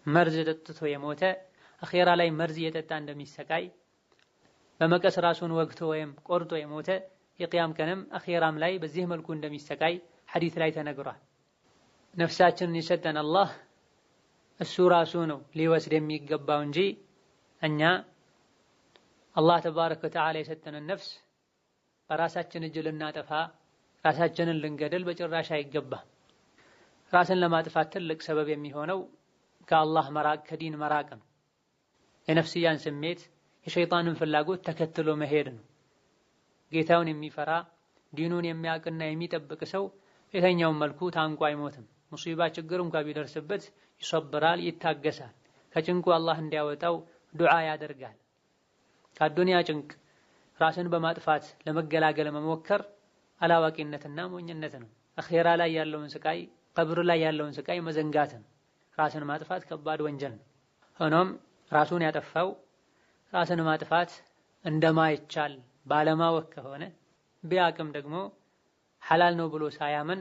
መርዝ ጠጥቶ የሞተ አኺራ ላይ መርዝ እየጠጣ እንደሚሰቃይ፣ በመቀስ ራሱን ወግቶ ወይም ቆርጦ የሞተ የቂያም ቀንም አኺራም ላይ በዚህ መልኩ እንደሚሰቃይ ሐዲስ ላይ ተነግሯል። ነፍሳችንን የሰጠን አላህ እሱ ራሱ ነው ሊወስድ የሚገባው እንጂ እኛ አላህ ተባረከ ወተዓላ የሰጠንን ነፍስ በራሳችን እጅ ልናጠፋ ራሳችንን ልንገድል በጭራሽ አይገባም። ራስን ለማጥፋት ትልቅ ሰበብ የሚሆነው ከአላህ መራቅ ከዲን መራቅ ነው። የነፍስያን ስሜት የሸይጣንን ፍላጎት ተከትሎ መሄድ ነው። ጌታውን የሚፈራ ዲኑን የሚያውቅና የሚጠብቅ ሰው በየትኛውም መልኩ ታንቆ አይሞትም። ሙሲባ ችግር እንኳ ቢደርስበት ይሰብራል፣ ይታገሳል። ከጭንቁ አላህ እንዲያወጣው ዱዓ ያደርጋል። ከአዱንያ ጭንቅ ራስን በማጥፋት ለመገላገል መሞከር አላዋቂነትና ሞኝነት ነው። አኺራ ላይ ያለውን ስቃይ፣ ቀብር ላይ ያለውን ስቃይ መዘንጋት ነው። ራስን ማጥፋት ከባድ ወንጀል ነው። ሆኖም ራሱን ያጠፋው ራስን ማጥፋት እንደማይቻል ባለማወቅ ከሆነ ቢያቅም ደግሞ ሐላል ነው ብሎ ሳያምን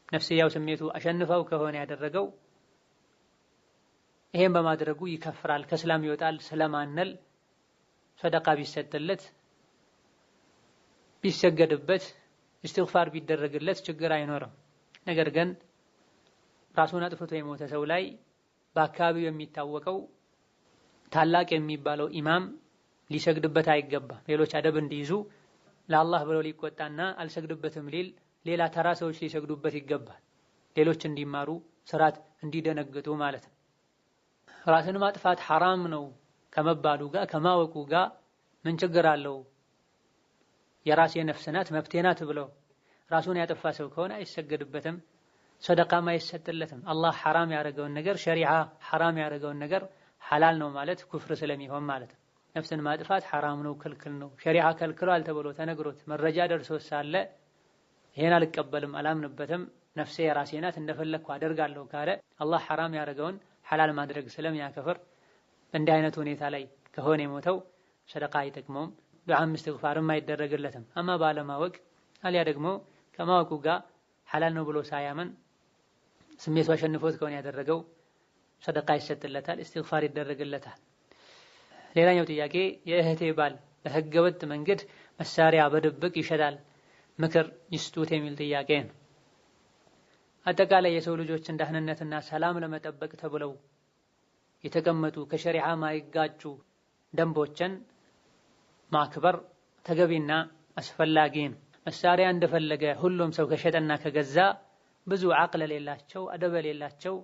ነፍስያው ስሜቱ አሸንፈው ከሆነ ያደረገው ይሄን በማድረጉ ይከፍራል፣ ከእስላም ይወጣል ስለማንል ሰደቃ ቢሰጥለት ቢሰገድበት እስትግፋር ቢደረግለት ችግር አይኖርም። ነገር ግን ራሱን አጥፍቶ የሞተ ሰው ላይ በአካባቢው የሚታወቀው ታላቅ የሚባለው ኢማም ሊሰግድበት አይገባም። ሌሎች አደብ እንዲይዙ ለአላህ ብለው ሊቆጣና አልሰግድበትም ሊል ሌላ ተራ ሰዎች ሊሰግዱበት ይገባል። ሌሎች እንዲማሩ ስርዓት እንዲደነግጡ ማለት ነው። ራስን ማጥፋት ሐራም ነው ከመባሉ ጋር ከማወቁ ጋር ምን ችግር አለው? የራሴ ነፍስ ናት መብቴ ናት ብለው ራሱን ያጠፋ ሰው ከሆነ አይሰገድበትም፣ ሰደቃም አይሰጥለትም። አላህ ሐራም ያደረገውን ነገር ሸሪዓ ሐራም ያደረገውን ነገር ሐላል ነው ማለት ኩፍር ስለሚሆን ማለት ነው። ነፍስን ማጥፋት ሐራም ነው ክልክል ነው ሸሪዓ ከልክሏል ተብሎ ተነግሮት መረጃ ደርሶ ሳለ ይሄን አልቀበልም አላምንበትም ነፍሴ የራሴ ናት እንደፈለኩ አደርጋለሁ ካለ አላህ ሐራም ያደረገውን ሐላል ማድረግ ስለሚያከፍር እንዲህ አይነት ሁኔታ ላይ ከሆነ የሞተው ሰደቃ አይጠቅመውም፣ ዱዓም እስትግፋርም አይደረግለትም። አማ ባለማወቅ አልያ ደግሞ ከማወቁ ጋር ሐላል ነው ብሎ ሳያምን ስሜቱ አሸንፎት ከሆነ ያደረገው ሰደቃ ይሰጥለታል፣ እስትግፋር ይደረግለታል። ሌላኛው ጥያቄ የእህቴ ባል በህገወጥ መንገድ መሳሪያ በድብቅ ይሸጣል፣ ምክር ይስጡት የሚል ጥያቄ ነው። አጠቃላይ የሰው ልጆችን ደህንነትና ሰላም ለመጠበቅ ተብለው የተቀመጡ ከሸሪዓ ማይጋጩ ደንቦችን ማክበር ተገቢና አስፈላጊ ነው። መሳሪያ እንደፈለገ ሁሉም ሰው ከሸጠና ከገዛ ብዙ አቅል የሌላቸው አደብ የሌላቸው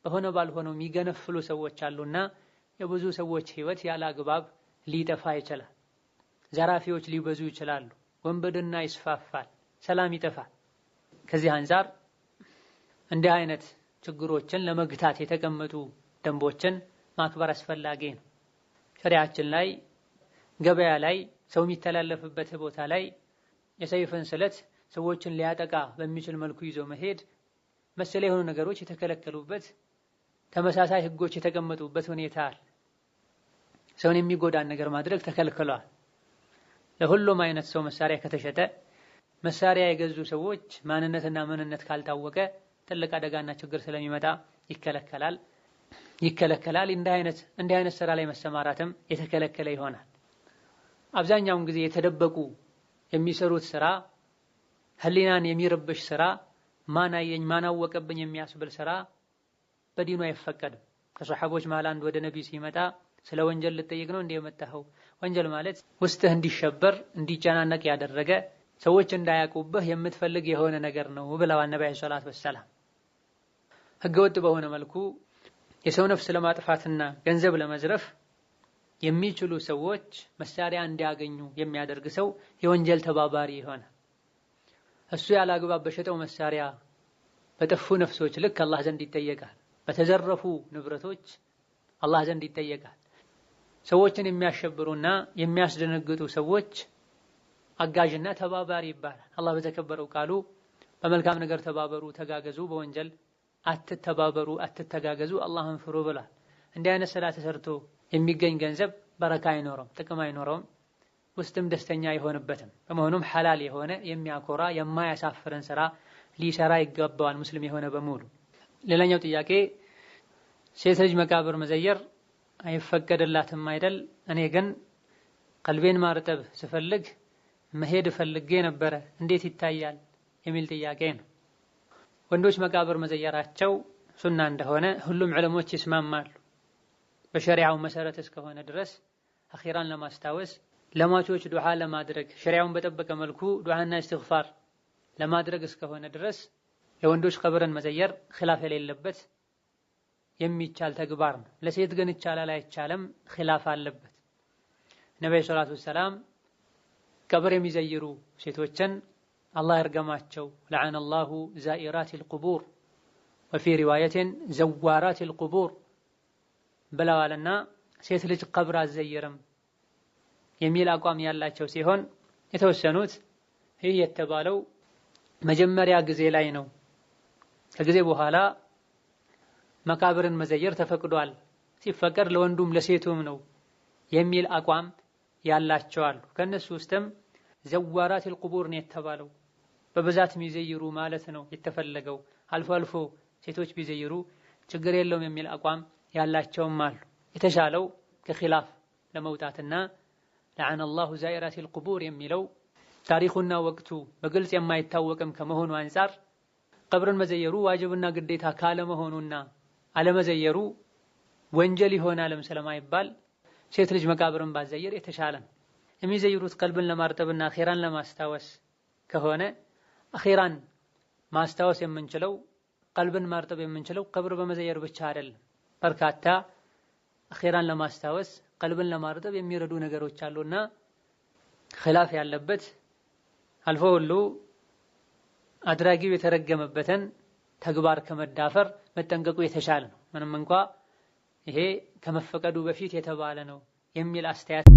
በሆነ ባልሆነው የሚገነፍሉ ሰዎች አሉና የብዙ ሰዎች ህይወት ያለ አግባብ ሊጠፋ ይችላል። ዘራፊዎች ሊበዙ ይችላሉ። ወንበድና ይስፋፋል፣ ሰላም ይጠፋል። ከዚህ አንፃር እንዲህ አይነት ችግሮችን ለመግታት የተቀመጡ ደንቦችን ማክበር አስፈላጊ ነው። ሸሪዓችን ላይ ገበያ ላይ ሰው የሚተላለፍበት ቦታ ላይ የሰይፍን ስለት ሰዎችን ሊያጠቃ በሚችል መልኩ ይዞ መሄድ መሰለ የሆኑ ነገሮች የተከለከሉበት ተመሳሳይ ህጎች የተቀመጡበት ሁኔታ አለ። ሰውን የሚጎዳን ነገር ማድረግ ተከልክሏል። ለሁሉም አይነት ሰው መሳሪያ ከተሸጠ መሳሪያ የገዙ ሰዎች ማንነትና ምንነት ካልታወቀ ትልቅ አደጋና ችግር ስለሚመጣ ይከለከላል። እንዲህ አይነት ስራ ላይ መሰማራትም የተከለከለ ይሆናል። አብዛኛውን ጊዜ የተደበቁ የሚሰሩት ስራ ህሊናን የሚረብሽ ስራ፣ ማን አየኝ ማን አወቀብኝ የሚያስብል ስራ በዲኑ አይፈቀድም። ከሷሐቦች መሃል አንድ ወደ ነብይ ሲመጣ ስለ ወንጀል ልጠይቅ ነው እንደ የመጣኸው? ወንጀል ማለት ውስጥህ እንዲሸበር እንዲጨናነቅ ያደረገ ሰዎች እንዳያውቁብህ የምትፈልግ የሆነ ነገር ነው ብለዋል ነብዩ ሰለላሁ ዐለይሂ ወሰለም። ህገወጥ በሆነ መልኩ የሰው ነፍስ ለማጥፋትና ገንዘብ ለመዝረፍ የሚችሉ ሰዎች መሳሪያ እንዲያገኙ የሚያደርግ ሰው የወንጀል ተባባሪ ይሆናል። እሱ ያላግባብ በሸጠው መሳሪያ በጠፉ ነፍሶች ልክ አላህ ዘንድ ይጠየቃል። በተዘረፉ ንብረቶች አላህ ዘንድ ይጠየቃል። ሰዎችን የሚያሸብሩና የሚያስደነግጡ ሰዎች አጋዥና ተባባሪ ይባላል። አላህ በተከበረው ቃሉ በመልካም ነገር ተባበሩ ተጋገዙ፣ በወንጀል አትተባበሩ አትተጋገዙ፣ አላህን ፍሩ ብሏል። እንዲህ አይነት ስራ ተሰርቶ የሚገኝ ገንዘብ በረካ አይኖረውም፣ ጥቅም አይኖረውም፣ ውስጥም ደስተኛ አይሆንበትም። በመሆኑም ሐላል የሆነ የሚያኮራ የማያሳፍርን ስራ ሊሰራ ይገባዋል ሙስሊም የሆነ በሙሉ። ሌላኛው ጥያቄ ሴት ልጅ መቃብር መዘየር አይፈቀድላትም አይደል? እኔ ግን ቀልቤን ማርጠብ ስፈልግ መሄድ ፈልጌ ነበረ፣ እንዴት ይታያል የሚል ጥያቄ ነው። ወንዶች መቃብር መዘየራቸው ሱና እንደሆነ ሁሉም ዑለሞች ይስማማሉ። በሸሪዓው መሰረት እስከሆነ ድረስ አኺራን ለማስታወስ ለሟቾች ዱዓ ለማድረግ ሸሪዓውን በጠበቀ መልኩ ዱዓና እስትግፋር ለማድረግ እስከሆነ ድረስ የወንዶች ቀብርን መዘየር ኺላፍ የሌለበት የሚቻል ተግባር ነው። ለሴት ግን ይቻላል አይቻልም ኺላፍ አለበት። ነብዩ ሰለላሁ ዐለይሂ ወሰለም ቀብር የሚዘይሩ ሴቶችን አላህ ይርገማቸው ለዐነ አላሁ ዛኢራቲል ቁቡር ወፊ ሪዋየትን ዘዋራቲል ቁቡር ብለዋልና ሴት ልጅ ቀብር አትዘይርም የሚል አቋም ያላቸው ሲሆን የተወሰኑት ይህ የተባለው መጀመሪያ ጊዜ ላይ ነው፣ ከጊዜ በኋላ መቃብርን መዘየር ተፈቅዷል፣ ሲፈቀድ ለወንዱም ለሴቱም ነው የሚል አቋም ያላቸው አሉ። ከነሱ ውስጥም ዘዋራቲል ቁቡር ነው የተባለው፣ በብዛት የሚዘይሩ ማለት ነው የተፈለገው። አልፎ አልፎ ሴቶች ቢዘይሩ ችግር የለውም የሚል አቋም ያላቸውም አሉ። የተሻለው ከኺላፍ ለመውጣትና ለዐነ አላሁ ዛኢራቲል ቁቡር የሚለው ታሪኩና ወቅቱ በግልጽ የማይታወቅም ከመሆኑ አንፃር ቀብርን መዘየሩ ዋጅብና ግዴታ ካለመሆኑና አለመዘየሩ ወንጀል ይሆናልም ስለማይባል ሴት ልጅ መቃብርን ባዘየር የተሻለ ነው። የሚዘይሩት ቀልብን ለማርጠብና አኺራን ለማስታወስ ከሆነ አኺራን ማስታወስ የምንችለው ቀልብን ማርጠብ የምንችለው ቀብር በመዘየር ብቻ አይደለም። በርካታ አኺራን ለማስታወስ ቀልብን ለማርጠብ የሚረዱ ነገሮች አሉና ኺላፍ ያለበት አልፎ ሁሉ አድራጊው የተረገመበትን ተግባር ከመዳፈር መጠንቀቁ የተሻለ ነው። ምንም እንኳ ይሄ ከመፈቀዱ በፊት የተባለ ነው የሚል አስተያየት